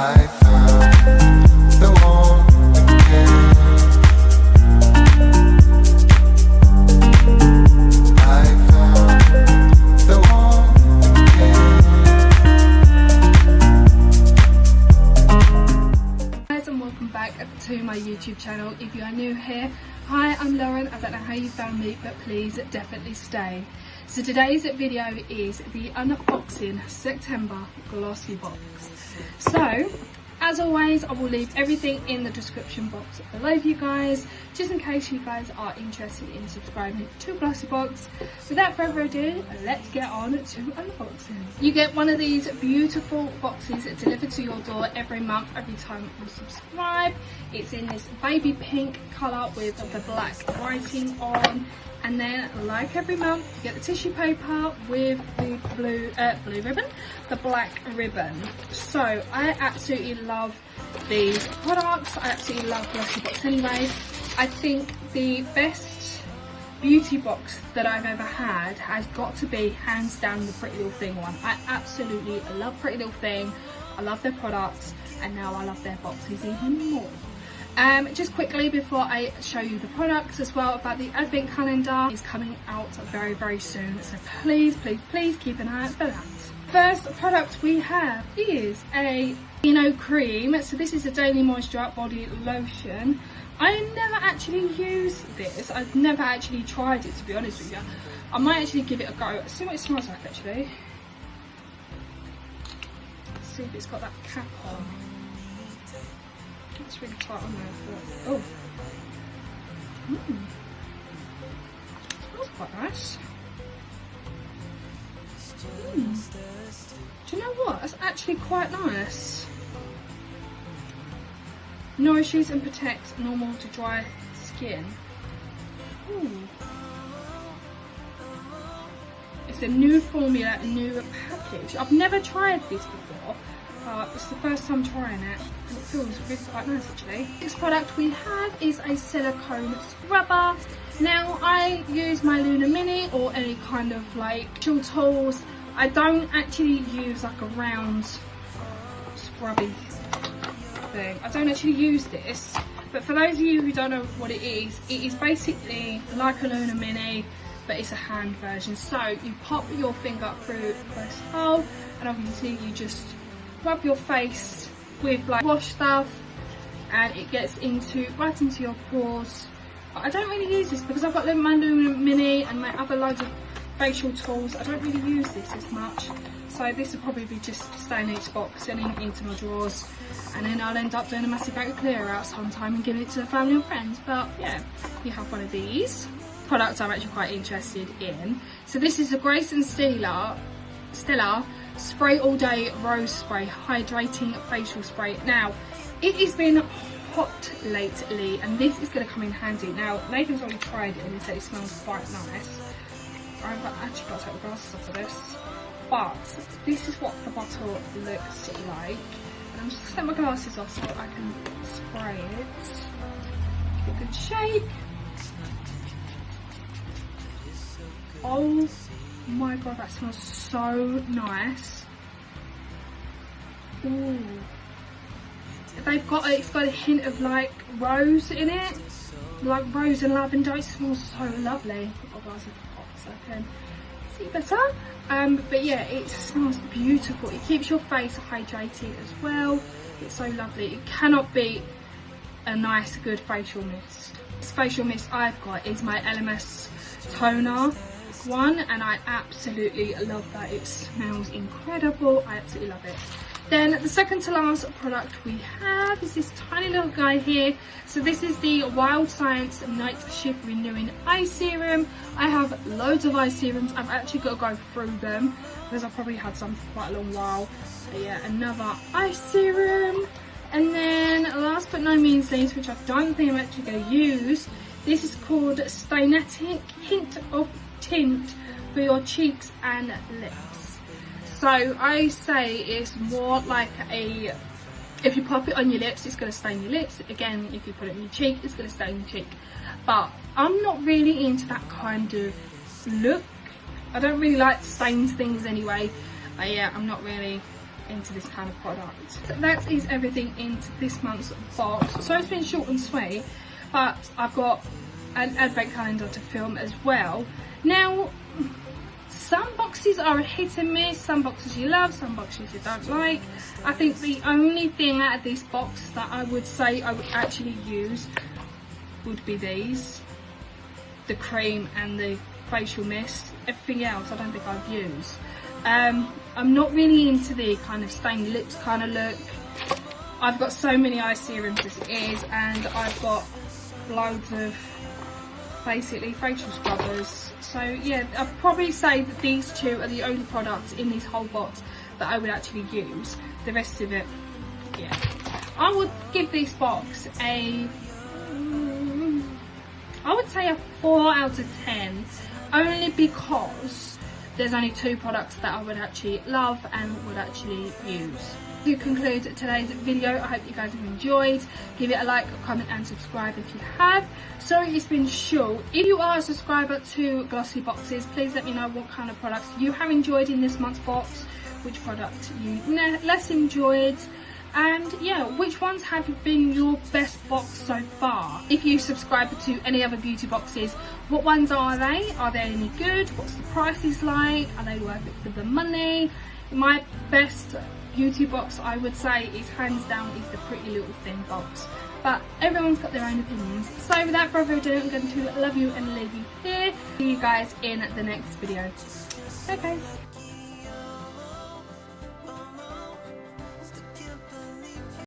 I found the one again. I found the one again. Guys, and welcome back to my YouTube channel. If you are new here, hi, I'm Lauren. I don't know how you found me, but please definitely stay. So today's video is the unboxing September Glossybox. So as always, I will leave everything in the description box below for you guys, just in case you guys are interested in subscribing to Glossybox. Without further ado, let's get on to unboxing. You get one of these beautiful boxes delivered to your door every month, every time you subscribe. It's in this baby pink colour with the black writing on. And then, like every month, you get the tissue paper with the blue ribbon, the black ribbon. So I absolutely love these products. I absolutely love Glossybox anyway. I think the best beauty box that I've ever had has got to be hands down the Pretty Little Thing one. I absolutely love Pretty Little Thing. I love their products, and now I love their boxes even more. Just quickly before I show you the products as well, about the advent calendar is coming out very, very soon, so please keep an eye out for that. First product we have is a cream. So this is a daily moisture body lotion. I never actually used this. I've never actually tried it, to be honest with you. I might actually give it a go. See what it smells like actually. Let's see if it's got that cap on. It's really tight on there. Oh, smells quite nice. Do you know what? That's actually quite nice. Nourishes and protects normal to dry skin. Ooh. It's a new formula, a new package. I've never tried this before. It's the first time trying it, and it feels really quite nice actually. Next product we have is a silicone scrubber. Now I use my Luna Mini or any kind of like tool tools. I don't actually use like a round scrubby thing. I don't actually use this, but for those of you who don't know what it is basically like a Luna Mini, but it's a hand version. So you pop your finger through this hole, and obviously you just rub your face with like wash stuff, and it gets right into your pores. But I don't really use this because I've got my Luna Mini and my other loads of facial tools. I don't really use this as much, so this will probably be just staying in its box and into my drawers, and then I'll end up doing a massive bag of clear out sometime and giving it to family and friends. But yeah, you have one of these products I'm actually quite interested in. So this is the Grace and Stella Spray All Day Rose Spray Hydrating Facial Spray. Now, it has been hot lately, and this is going to come in handy. Now, Nathan's already tried it and he said it smells quite nice. I've actually got to take the glasses off of this, but this is what the bottle looks like. And I'm just going to take my glasses off so I can spray it. Give it a good shake. Oh my god, that smells so nice. Ooh. It's got a hint of like rose in it, like rose and lavender. It smells so lovely. I've got glasses off so I can see better. But yeah, it smells beautiful. It keeps your face hydrated as well. It's so lovely. It cannot beat a nice, good facial mist. This facial mist I've got is my LMS toner one, and I absolutely love that. It smells incredible. I absolutely love it. Then the second to last product we have is this tiny little guy here. So this is the Wild Science Night Shift Renewing Eye Serum. I have loads of eye serums. I've actually got to go through them because I've probably had some for quite a long while. But yeah, another eye serum. And then last but no means least, which I don't think I'm actually going to use, this is called Stainetic Hint of Tint for your cheeks and lips. So I say it's more like a, if you pop it on your lips, it's going to stain your lips. Again, if you put it on your cheek, it's going to stain your cheek. But I'm not really into that kind of look. I don't really like to stain things anyway. Yeah, I'm not really into this kind of product. So that is everything into this month's box. So it's been short and sweet, but I've got an advent calendar to film as well. Now, some boxes are a hit and miss, some boxes you love, some boxes you don't like. I think the only thing out of this box that I would say I would actually use would be these, the cream and the facial mist. Everything else I don't think I'd use. I'm not really into the kind of stained lips kind of look. I've got so many eye serums as it is, and I've got loads of basically facial scrubbers. So yeah, I'd probably say that these two are the only products in this whole box that I would actually use. The rest of it, yeah. I would give this box a, I would say a 4 out of 10, only because there's only 2 products that I would actually love and would actually use. To conclude today's video, I hope you guys have enjoyed. Give it a like, comment and subscribe if you have. Sorry it's been short. If you are a subscriber to Glossyboxes, please let me know what kind of products you have enjoyed in this month's box, which product you less enjoyed, and yeah, which ones have been your best box so far. If you subscribe to any other beauty boxes, what ones are they? Are they any good? What's the prices like? Are they worth it for the money? My best beauty box, I would say, is hands down is the Pretty Little Thing box, but everyone's got their own opinions. So without further ado, I'm going to love you and leave you here. See you guys in the next video. Bye guys.